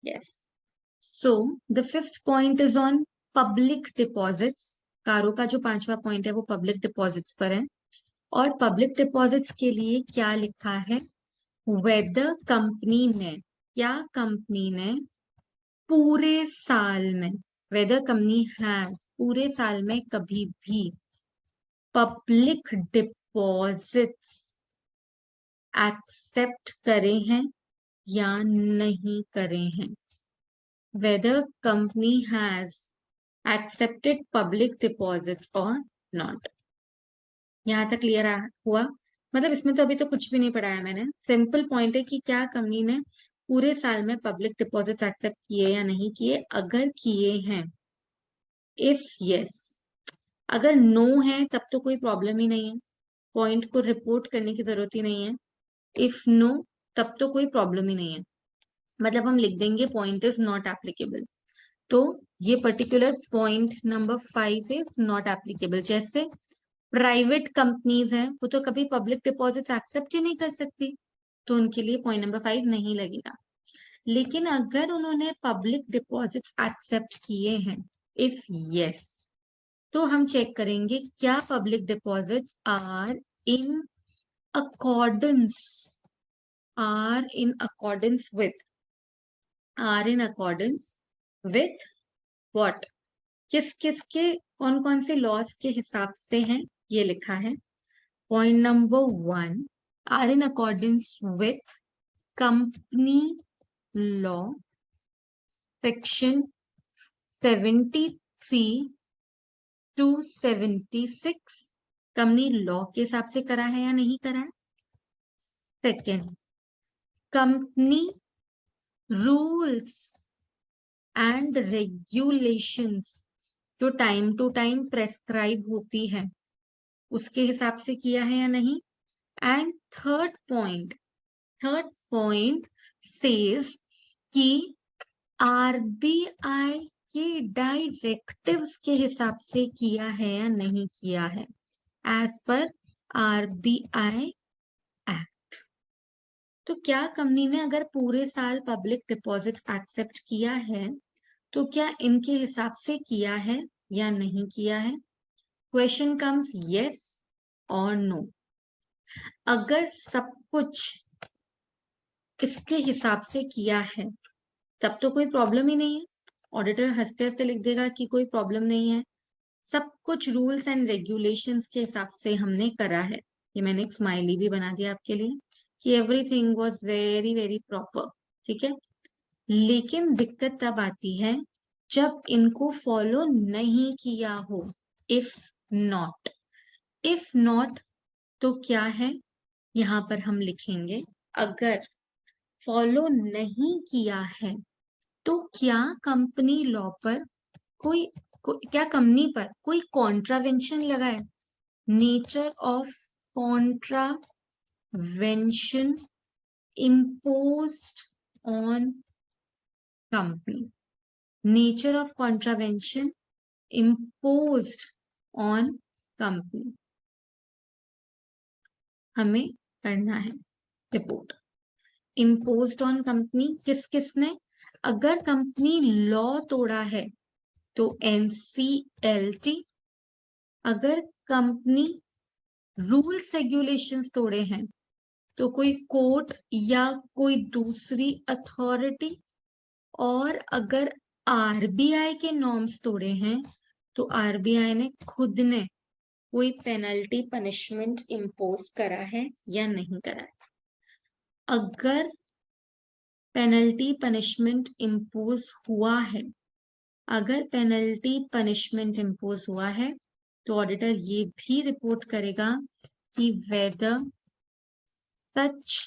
Yes. So the fifth point is on public deposits. कारो का जो पांचवा पॉइंट है वो पब्लिक डिपॉजिट्स पर है। और पब्लिक डिपॉजिट्स के लिए क्या लिखा है, वेदर कंपनी ने, क्या कंपनी ने पूरे साल में, वेदर कंपनी हैज पूरे साल में कभी भी पब्लिक डिपॉजिट्स एक्सेप्ट करे हैं या नहीं करे हैं। Weather company has accepted public deposits और नॉट। यहाँ तक क्लियर हुआ? मतलब इसमें तो अभी तो कुछ भी नहीं पढ़ाया मैंने, सिंपल पॉइंट है कि क्या कंपनी ने पूरे साल में पब्लिक डिपॉजिट्स एक्सेप्ट किए या नहीं किए। अगर किए हैं, इफ यस, अगर नो है तब तो कोई प्रॉब्लम ही नहीं है, पॉइंट को रिपोर्ट करने की जरूरत ही नहीं है। इफ नो, तब तो कोई प्रॉब्लम ही नहीं है, मतलब हम लिख देंगे पॉइंट इज नॉट एप्लीकेबल। तो ये particular point number 5 is not applicable. जैसे प्राइवेट कंपनीज हैं, वो तो कभी पब्लिक डिपॉजिट्स एक्सेप्ट ही नहीं कर सकती, तो उनके लिए पॉइंट नंबर 5 नहीं लगेगा। लेकिन अगर उन्होंने पब्लिक डिपॉजिट्स एक्सेप्ट किए हैं, इफ यस, तो हम चेक करेंगे क्या public deposits are in accordance, are in accordance with, are in accordance with what, किस किस के, कौन कौन से लॉज के हिसाब से हैं, ये लिखा है। Point number 1, are in accordance with company law section 73 to 76, company law के हिसाब से करा है या नहीं करा है। Second, company rules and regulations जो टाइम टू टाइम प्रेस्क्राइब होती है, उसके हिसाब से किया है या नहीं। एंड थर्ड पॉइंट सेज कि आरबीआई के डायरेक्टिव्स के हिसाब से किया है या नहीं किया है, एज पर आरबीआई एक्ट। तो क्या कंपनी ने अगर पूरे साल पब्लिक डिपॉजिट्स एक्सेप्ट किया है, तो क्या इनके हिसाब से किया है या नहीं किया है। क्वेश्चन कम्स यस और नो। अगर सब कुछ इसके हिसाब से किया है, तब तो कोई प्रॉब्लम ही नहीं है, ऑडिटर हंसते हंसते लिख देगा कि कोई प्रॉब्लम नहीं है, सब कुछ रूल्स एंड रेगुलेशंस के हिसाब से हमने करा है। ये मैंने एक स्माइली भी बना दिया आपके लिए कि everything was very very proper, ठीक है। लेकिन दिक्कत तब आती है जब इनको फॉलो नहीं किया हो। इफ नॉट, इफ नॉट तो क्या है, यहां पर हम लिखेंगे अगर फॉलो नहीं किया है तो क्या कंपनी लॉ पर क्या कंपनी पर कोई कॉन्ट्रावेंशन लगा है। Nature of contravention imposed on company, nature of contravention imposed on company, हमें करना है रिपोर्ट। imposed on company किस किसने, अगर कंपनी लॉ तोड़ा है तो NCLT, अगर कंपनी रूल्स रेगुलेशंस तोड़े हैं तो कोई कोर्ट या कोई दूसरी अथॉरिटी, और अगर आरबीआई के नॉर्म्स तोड़े हैं तो आरबीआई ने खुद ने कोई पेनल्टी पनिशमेंट इम्पोज करा है या नहीं करा है। अगर पेनल्टी पनिशमेंट इम्पोज हुआ है, अगर पेनल्टी पनिशमेंट इम्पोज हुआ है तो ऑडिटर ये भी रिपोर्ट करेगा कि whether such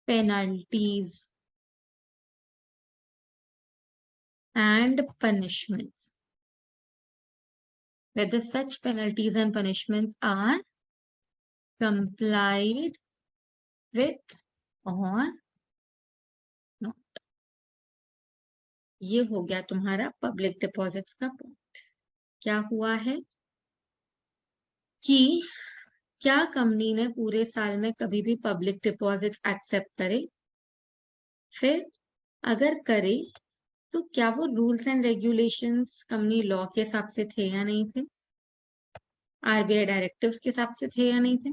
penalties and punishments, whether such penalties and punishments are complied with or not। ये हो गया तुम्हारा पब्लिक डिपॉजिट्स का पॉइंट। क्या हुआ है कि क्या कंपनी ने पूरे साल में कभी भी पब्लिक डिपॉजिट्स एक्सेप्ट करे, फिर अगर करे तो क्या वो rules and regulations company law के हिसाब से थे या नहीं थे? आरबीआई डायरेक्टिव्स के हिसाब से थे या नहीं थे?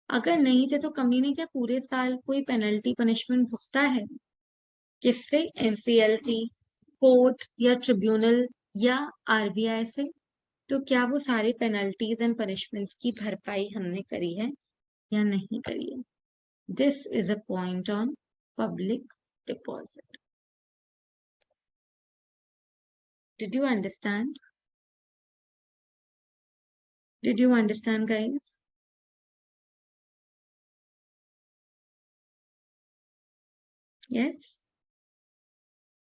अगर नहीं थे तो कंपनी ने क्या पूरे साल कोई पेनल्टी पनिशमेंट भुगता है? किससे? एनसीएलटी, कोर्ट या ट्रिब्यूनल या आरबीआई से? तो क्या वो सारे पेनल्टीज एंड पनिशमेंट्स की भरपाई हमने करी है या नहीं करी है? This is a point on public deposit. Did you understand? Did you understand, guys? Yes.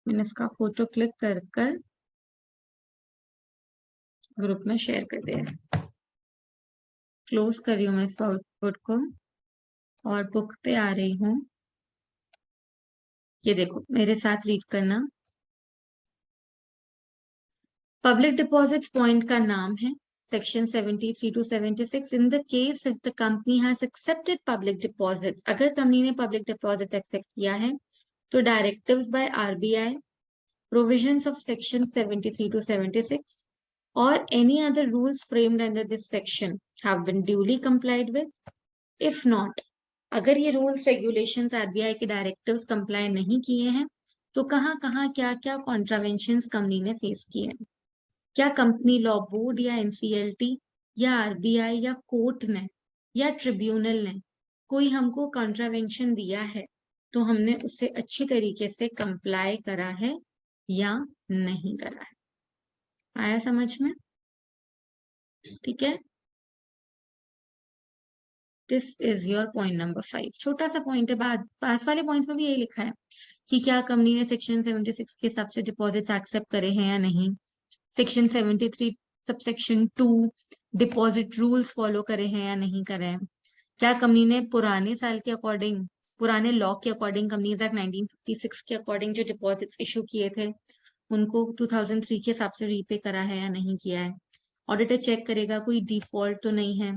मैंने इसका फोटो क्लिक कर कर ग्रुप में शेयर कर दिया. क्लोज कर रही हूँ मैं इस आउटपुट को और बुक पे आ रही हूँ. ये देखो, मेरे साथ रीड करना. पब्लिक डिपॉजिट्स पॉइंट का नाम है section 73 to 76. In the case if the company has accepted public deposits, अगर कंपनी ने पब्लिक डिपॉजिट्स एक्सेप्ट किया है तो directives by RBI, provisions of section 73 to 76 or any other rules framed under this section have been duly complied with. If not, अगर ये rules regulations RBI के directives comply नहीं किए हैं तो कहाँ कहाँ क्या क्या कॉन्ट्रावेंशंस कंपनी ने फेस किए हैं? क्या कंपनी लॉ बोर्ड या एनसीएलटी या आरबीआई या कोर्ट ने या ट्रिब्यूनल ने कोई हमको कॉन्ट्रावेंशन दिया है तो हमने उससे अच्छी तरीके से कंप्लाई करा है या नहीं करा है? आया समझ में? ठीक है. This is your point number 5. छोटा सा पॉइंट है, बाद पास वाले पॉइंट्स में भी यही लिखा है कि क्या कंपनी ने सेक्शन 76 के हिसाब से डिपॉजिट्स एक्सेप्ट करे हैं या नहीं. Section 73 subsection 2 deposit rules follow करे हैं या नहीं करे हैं. क्या कंपनी ने पुराने साल के अकॉर्डिंग, पुराने लॉ के अकॉर्डिंग, कंपनीज एक्ट 1956 के अकॉर्डिंग जो डिपॉजिट्स इशू किए थे उनको 2003 के हिसाब से रीपे करा है या नहीं किया है. ऑडिटर चेक करेगा कोई डिफॉल्ट तो नहीं है.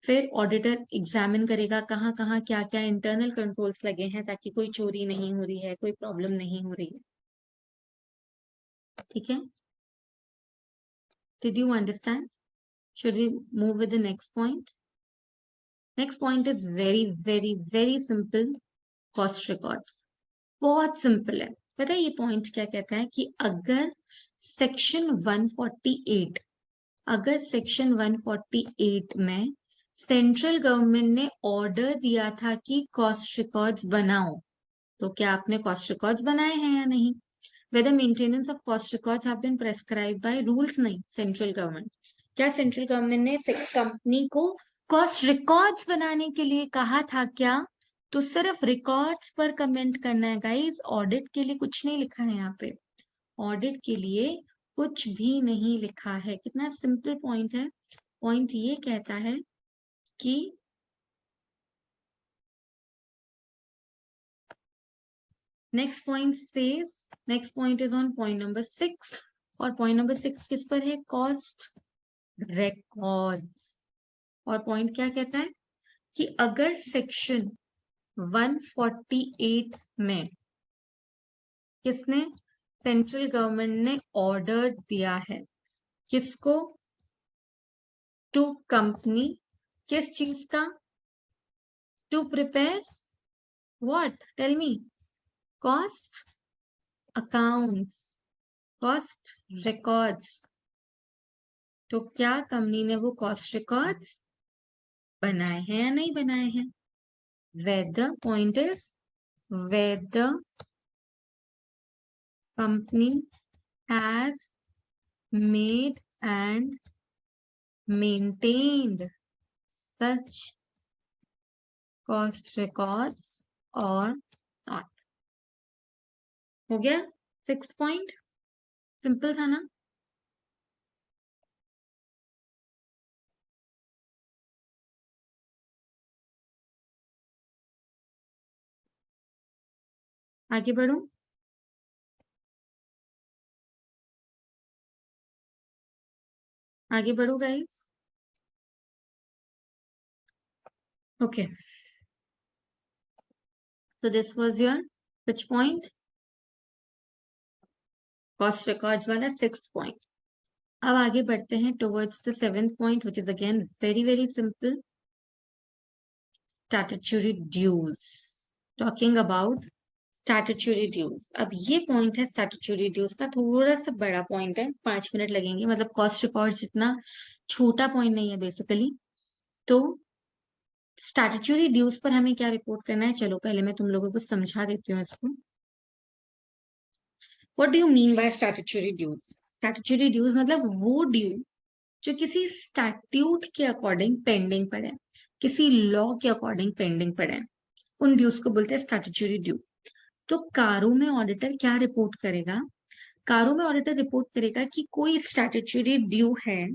फिर ऑडिटर एग्जामिन करेगा कहाँ कहाँ क्या क्या इंटरनल कंट्रोल्स लगे हैं ताकि कोई चोरी नहीं हो रही है, कोई प्रॉब्लम नहीं हो रही है. ठीक है. Did you understand? Should we move with the next point? Next point is very very very simple. Cost records. बहुत सिंपल है. पता है ये पॉइंट क्या कहता है कि अगर सेक्शन 148, अगर सेक्शन 148 में सेंट्रल गवर्नमेंट ने ऑर्डर दिया था कि कॉस्ट रिकॉर्ड्स बनाओ, तो क्या आपने कॉस्ट रिकॉर्ड्स बनाए हैं या नहीं? Whether maintenance of cost records have been prescribed by rules, नहीं, सेंट्रल गवर्नमेंट. क्या सेंट्रल गवर्नमेंट ने कंपनी को कॉस्ट रिकॉर्ड्स बनाने के लिए कहा था क्या? तो सिर्फ रिकॉर्ड्स पर कमेंट करना है गाइस. ऑडिट के लिए कुछ नहीं लिखा है यहाँ पे. ऑडिट के लिए कुछ भी नहीं लिखा है. कितना सिंपल पॉइंट है. पॉइंट ये कहता है कि next point says, next point is on point number 6. और पॉइंट नंबर 6 किस पर है? Cost records. और पॉइंट क्या कहता है कि अगर सेक्शन 148 में किसने, सेंट्रल गवर्नमेंट ने ऑर्डर दिया है किसको? To company. किस चीज का? To prepare what? Tell me. Cost accounts, cost records. तो क्या कंपनी ने वो कॉस्ट रिकॉर्ड्स बनाए हैं या नहीं बनाए हैं? Whether, point is whether company has made and maintained such cost records or not. हो गया 6th पॉइंट. सिंपल था ना? आगे बढ़ू. आगे बढ़ू guys. Okay. So this was your which point? Cost records वाला 6th पॉइंट। अब आगे बढ़ते हैं towards the 7th point, which is again very very simple, statutory dues. Talking about statutory dues. अब ये पॉइंट है स्टैट्यूटरी ड्यूज का, थोड़ा सा बड़ा पॉइंट है, 5 मिनट लगेंगे, मतलब कॉस्ट रिकॉर्ड जितना छोटा पॉइंट नहीं है बेसिकली। तो स्टैट्यूटरी ड्यूज पर हमें क्या रिपोर्ट करना है, चलो पहले मैं तुम लोगों को समझा देती हूँ इसको। What do you mean by statutory dues? Statutory dues मतलब वो ड्यू जो किसी स्टैट्यूट के अकॉर्डिंग पेंडिंग पड़े, किसी लॉ के अकॉर्डिंग पेंडिंग पड़े, उन ड्यूज को बोलते हैं स्टैट्यूटरी ड्यू। तो कारो में ऑडिटर क्या रिपोर्ट करेगा? कारो में ऑडिटर रिपोर्ट करेगा कि कोई स्टैट्यूटरी ड्यू है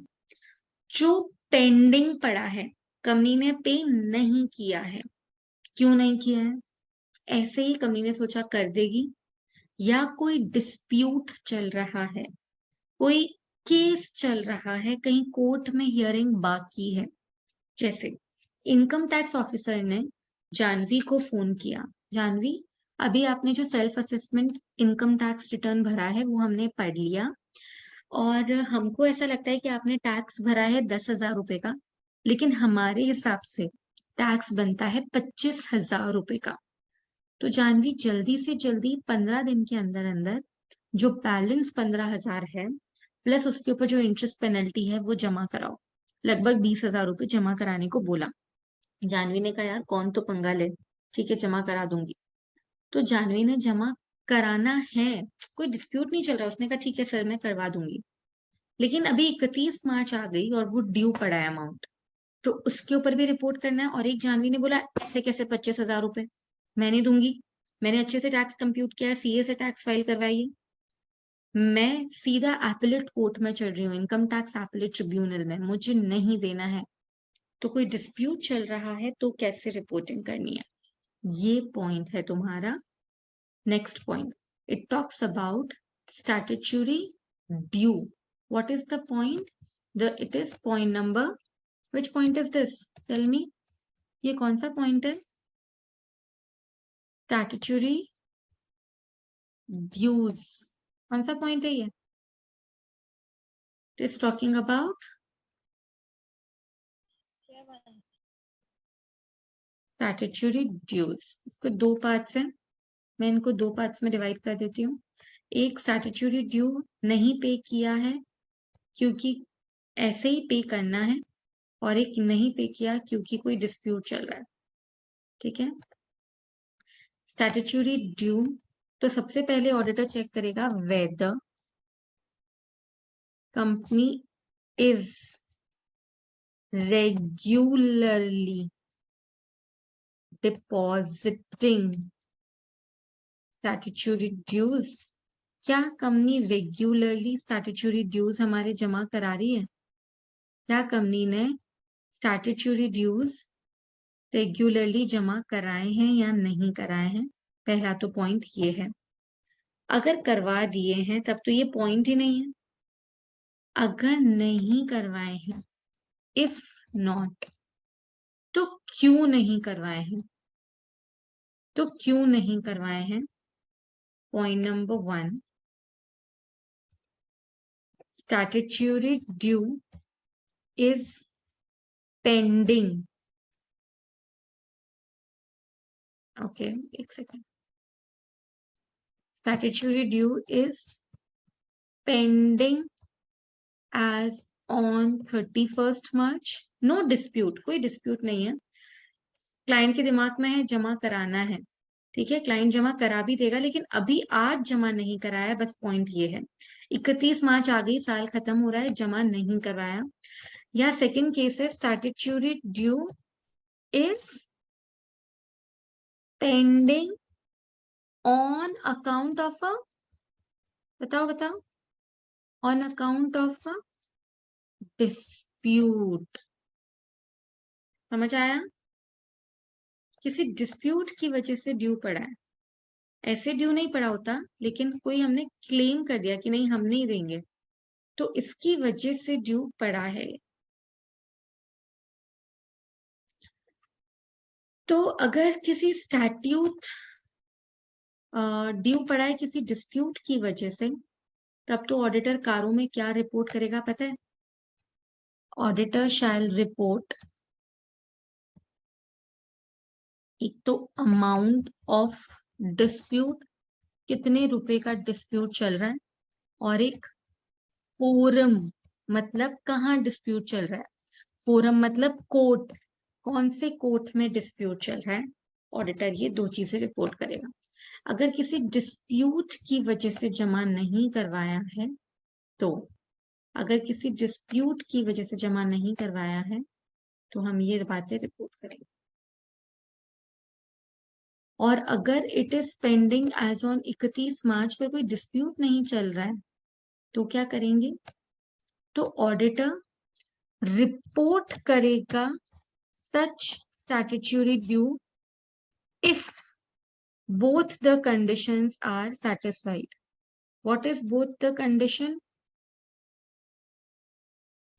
जो पेंडिंग पड़ा है, कंपनी ने पे नहीं किया है। क्यों नहीं किया है? ऐसे ही कंपनी ने सोचा कर देगी, या कोई डिस्प्यूट चल रहा है, कोई केस चल रहा है, कहीं कोर्ट में हियरिंग बाकी है। जैसे इनकम टैक्स ऑफिसर ने जानवी को फोन किया, जानवी अभी आपने जो self assessment income tax return भरा है वो हमने पढ़ लिया, और हमको ऐसा लगता है कि आपने टैक्स भरा है 10,000 रुपए का, लेकिन हमारे हिसाब से टैक्स बनता है 25,000 रुपए का। तो जानवी जल्दी से जल्दी 15 दिन के अंदर अंदर जो बैलेंस 15,000 है प्लस उसके ऊपर जो इंटरेस्ट पेनल्टी है वो जमा कराओ। लगभग 20,000 रुपए जमा कराने को बोला। जानवी ने कहा यार कौन तो पंगा ले, ठीक है जमा करा दूंगी। तो जानवी ने जमा कराना है, कोई डिस्प्यूट नहीं चल रहा, उसने कहा ठीक है सर मैं करवा दूंगी। लेकिन अभी 31 मार्च आ गई और वो ड्यू पड़ा है अमाउंट, तो उसके ऊपर भी रिपोर्ट करना है। और एक जानवी ने बोला ऐसे कैसे 25,000 रुपए मैं नहीं दूंगी, मैंने अच्छे से टैक्स कंप्यूट किया है, सीए से टैक्स फाइल करवाइए। मैं सीधा एपेलेट कोर्ट में चल रही हूँ, इनकम टैक्स एपेलेट ट्रिब्यूनल में, मुझे नहीं देना है। तो कोई डिस्प्यूट चल रहा है तो कैसे रिपोर्टिंग करनी है, ये पॉइंट है तुम्हारा next point. It talks about statutory due. What is the point? The it is point number, which point is this, tell me, ये कौन सा पॉइंट है? स्टैट्यूटरी ड्यूज, कौन सा पॉइंट है ये? It is talking about statutory dues. इसको दो पार्ट्स हैं, मैं इनको दो पार्ट्स में डिवाइड कर देती हूँ। एक स्टैट्यूटरी ड्यू नहीं पे किया है क्योंकि ऐसे ही पे करना है, और एक नहीं पे किया क्योंकि कोई डिस्प्यूट चल रहा है। ठीक है, स्टैट्यूटरी ड्यू, तो सबसे पहले ऑडिटर चेक करेगा whether company is regularly depositing statutory dues. क्या कंपनी रेगुलरली स्टैट्यूटरी ड्यूज हमारे जमा करा रही है? क्या कंपनी ने स्टैट्यूटरी ड्यूज रेगुलरली जमा कराए हैं या नहीं कराए हैं? पहला तो पॉइंट ये है। अगर करवा दिए हैं तब तो ये पॉइंट ही नहीं है। अगर नहीं करवाए हैं, इफ नॉट, तो क्यों नहीं करवाए हैं? तो क्यों नहीं करवाए हैं? Point number 1, statutory due is pending. Okay, एक second. Statutory due is pending as on 31st March। No dispute, कोई डिस्प्यूट नहीं है। क्लाइंट के दिमाग में है जमा कराना है, ठीक है, क्लाइंट जमा करा भी देगा, लेकिन अभी आज जमा नहीं कराया, बस पॉइंट ये है। 31 मार्च आ गई, साल खत्म हो रहा है, जमा नहीं करवाया। या सेकंड केस है statutory due is pending on account of a, बताओ बताओ, on account of a dispute. समझ आया? किसी डिस्प्यूट की वजह से ड्यू पड़ा है, ऐसे ड्यू नहीं पड़ा होता, लेकिन कोई हमने क्लेम कर दिया कि नहीं हम नहीं देंगे, तो इसकी वजह से ड्यू पड़ा है। तो अगर किसी स्टैट्यूट ड्यू पड़ा है किसी डिस्प्यूट की वजह से, तब तो ऑडिटर कारों में क्या रिपोर्ट करेगा पता है? ऑडिटर शैल रिपोर्ट एक तो अमाउंट ऑफ डिस्प्यूट, कितने रुपए का डिस्प्यूट चल रहा है, और एक फोरम, मतलब कहाँ डिस्प्यूट चल रहा है। फोरम मतलब कोर्ट, कौन से कोर्ट में डिस्प्यूट चल रहा है। ऑडिटर ये दो चीजें रिपोर्ट करेगा। अगर किसी डिस्प्यूट की वजह से जमा नहीं करवाया है तो, अगर किसी डिस्प्यूट की वजह से जमा नहीं करवाया है तो हम ये बातें रिपोर्ट करेंगे। और अगर it is pending as on 31 March पर कोई डिस्प्यूट नहीं चल रहा है तो क्या करेंगे? तो ऑडिटर रिपोर्ट करेगा such statutory due if both the conditions are satisfied. What is both the condition?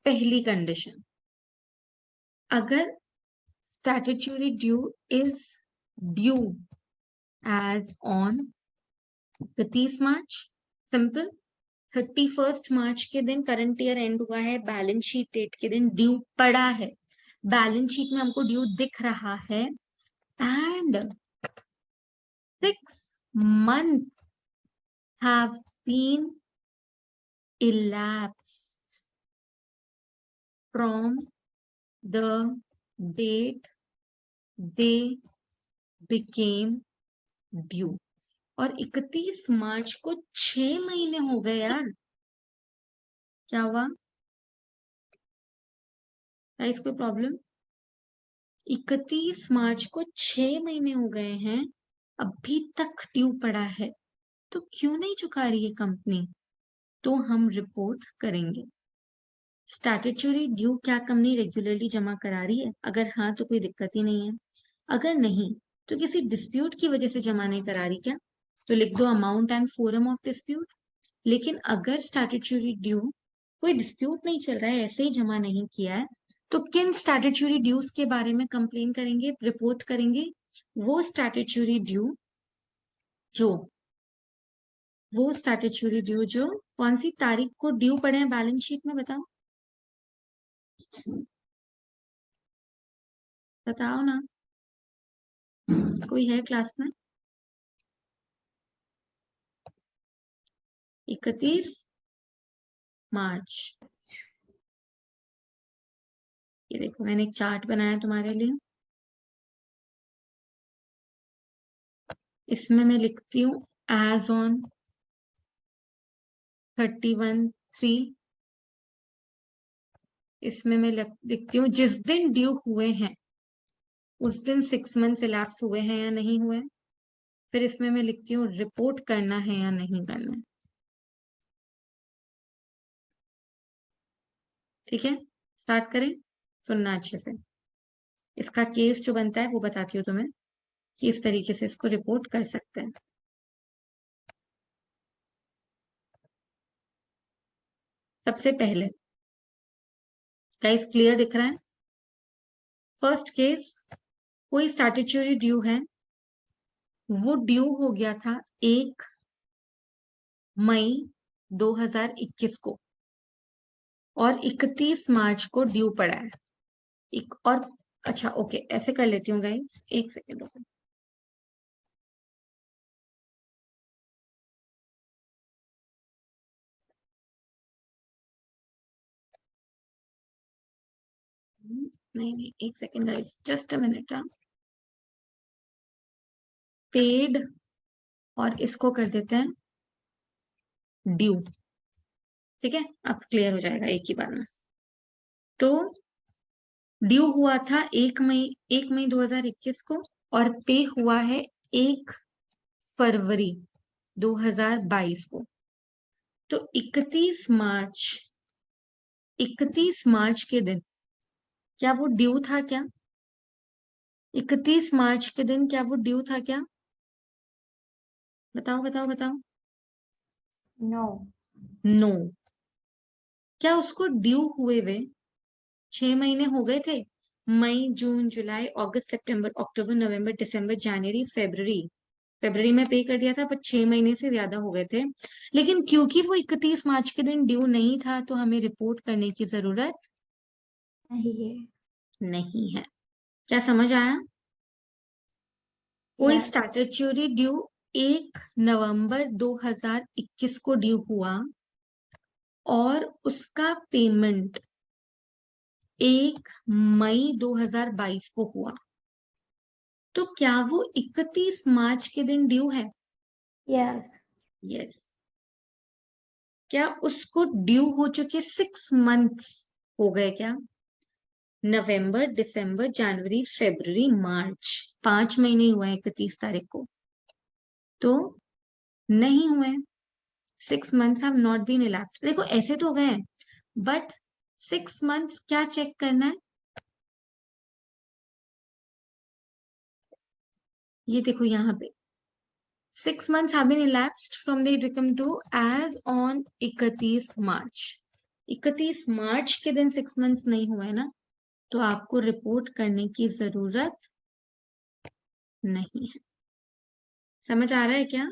पहली कंडीशन, अगर statutory due is due as on 31 March, simple 31 मार्च के दिन करंट ईयर एंड हुआ है, बैलेंस शीट डेट के दिन due पड़ा है, बैलेंस शीट में हमको ड्यू दिख रहा है, and 6 months have been elapsed from the date they became due। और 31 मार्च को 6 महीने हो गए यार। क्या हुआ? क्या इसको प्रॉब्लम? 31 मार्च को 6 महीने हो गए हैं, अभी तक ड्यू पड़ा है, तो क्यों नहीं चुका रही है कंपनी? तो हम रिपोर्ट करेंगे स्टैट्यूटरी ड्यू क्या कंपनी रेगुलरली जमा करा रही है, अगर हाँ तो कोई दिक्कत ही नहीं है, अगर नहीं तो किसी डिस्प्यूट की वजह से जमा नहीं करा रही क्या, तो लिख दो amount and forum of dispute. लेकिन अगर स्टैट्यूटरी ड्यू कोई डिस्प्यूट नहीं चल रहा है, ऐसे ही जमा नहीं किया है, तो किन स्टैट्यूटरी ड्यूज के बारे में कंप्लेन करेंगे, रिपोर्ट करेंगे? वो स्टैट्यूटरी ड्यू जो वो स्टैट्यूटरी ड्यू जो कौन सी तारीख को ड्यू पड़े हैं बैलेंस शीट में, बताओ बताओ ना, कोई है क्लास में? 31 मार्च। ये देखो मैंने एक चार्ट बनाया तुम्हारे लिए, इसमें मैं लिखती हूँ एज ऑन 31/3, इसमें मैं लिखती हूँ जिस दिन ड्यू हुए हैं उस दिन 6 मंथ्स इलैप्स हुए हैं या नहीं हुए, फिर इसमें मैं लिखती हूँ रिपोर्ट करना है या नहीं करना है। ठीक है, स्टार्ट करें, सुनना अच्छे से। इसका केस जो बनता है वो बताती हूँ तुम्हें कि इस तरीके से इसको रिपोर्ट कर सकते हैं। सबसे पहले गाइस क्लियर दिख रहा है? फर्स्ट केस, कोई स्टैट्यूटरी ड्यू है, वो ड्यू हो गया था 1 मई 2021 को और 31 मार्च को ड्यू पड़ा है। एक और अच्छा ओके, ऐसे कर लेती हूँ गाइस, एक सेकेंड रुको। नहीं नहीं, एक second guys, just a minute. Paid और इसको कर देते हैं ड्यू। ठीक है, अब क्लियर हो जाएगा एक ही बार में। तो ड्यू हुआ था 1 मई 2021 को और पे हुआ है 1 फरवरी 2022 को। तो 31 मार्च के दिन क्या वो ड्यू था क्या? 31 मार्च के दिन क्या वो ड्यू था क्या? बताओ बताओ बताओ। No no. क्या उसको ड्यू हुए हुए 6 महीने हो गए थे? मई, जून, जुलाई, अगस्त, सितंबर, अक्टूबर, नवंबर, दिसंबर, जनवरी, फरवरी, फरवरी में पे कर दिया था, पर 6 महीने से ज्यादा हो गए थे। लेकिन क्योंकि वो 31 मार्च के दिन ड्यू नहीं था, तो हमें रिपोर्ट करने की जरूरत नहीं है। नहीं है। क्या समझ आया? कोई यस। स्टैट्यूटरी ड्यू 1 नवंबर 2021 को ड्यू हुआ और उसका पेमेंट 1 मई 2022 को हुआ, तो क्या वो 31 मार्च के दिन ड्यू है? यस। यस। क्या उसको ड्यू हो चुके 6 मंथ्स हो गए क्या? नवंबर, दिसंबर, जनवरी, फरवरी, मार्च, 5 महीने हुए 31 तारीख को, तो नहीं हुए। 6 months have not been elapsed। देखो ऐसे तो हो गए हैं, बट 6 months क्या चेक करना है? ये देखो यहाँ पे 6 months have been elapsed from the become to as on 31 मार्च। 31 मार्च के दिन 6 months नहीं हुए ना, तो आपको रिपोर्ट करने की जरूरत नहीं है। समझ आ रहा है क्या?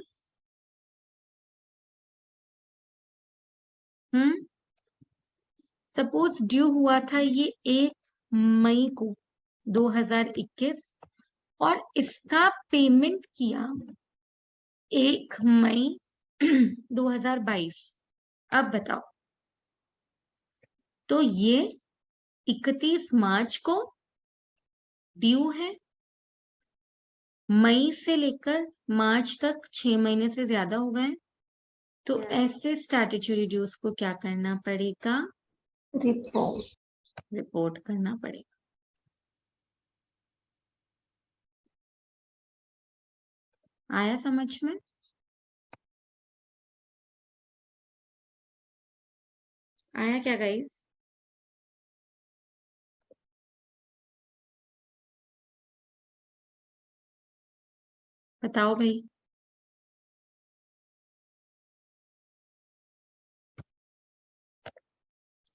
सपोज ड्यू हुआ था ये 1 मई को 2021 और इसका पेमेंट किया 1 मई 2022। अब बताओ, तो ये 31 मार्च को ड्यू है, मई से लेकर मार्च तक 6 महीने से ज्यादा हो गए, तो Yes. ऐसे स्टैट्यूटरी ड्यूज को क्या करना पड़ेगा? रिपोर्ट। रिपोर्ट करना पड़ेगा। आया समझ में? आया क्या गाइस? बताओ भाई।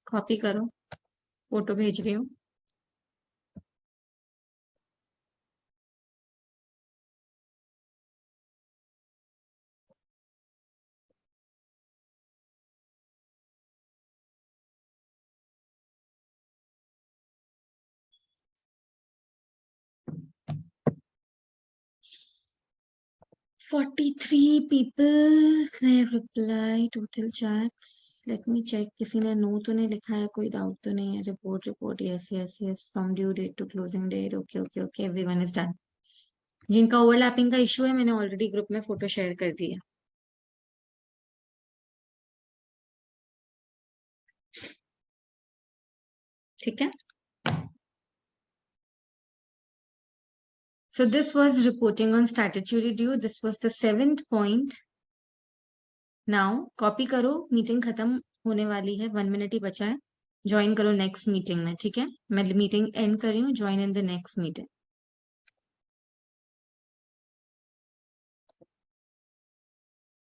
कॉपी करो, फोटो भेज रही हूँ। "43 people have replied, total checks। Let me check, किसी ने नो तो नहीं लिखा है, कोई डाउट तो नहीं है? Report yes yes yes, from due date to closing date, okay okay okay, everyone is done. जिनका ओवरलैपिंग का इशू है, मैंने ऑलरेडी ग्रुप में फोटो शेयर कर दी है। ठीक है। So this was reporting on statutory due. This was the 7th point. Now copy करो, मीटिंग खत्म होने वाली है, 1 मिनट ही बचा है। ज्वाइन करो नेक्स्ट मीटिंग में, ठीक है? मैं मीटिंग एंड कर रही हूँ, join in the next meeting.